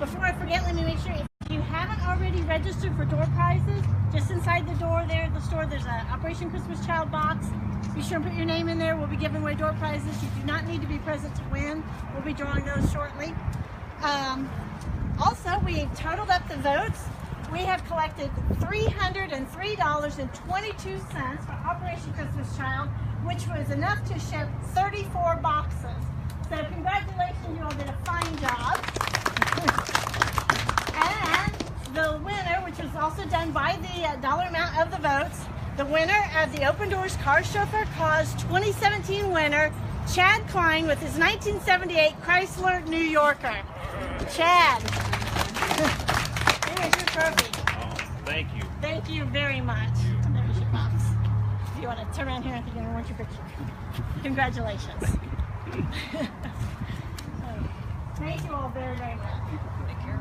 before I forget, let me make sure, if you haven't already registered for door prizes, just inside the door there at the store, there's an Operation Christmas Child box. Be sure and put your name in there. We'll be giving away door prizes. You do not need to be present to win. We'll be drawing those shortly. Also, we totaled up the votes. We have collected $303.22 for Operation Christmas Child, which was enough to ship 34 boxes. So congratulations, you all did a fine job. And the winner, which was also done by the dollar amount of the votes, the winner of the Open Doors Car Chauffeur Cause 2017 winner, Chad Cline, with his 1978 Chrysler New Yorker. Chad. Here's your trophy. Oh, thank you. Thank you very much. There's your box. If you want to turn around here, I think I want your picture. Congratulations. Thank you all very, very much. Take care.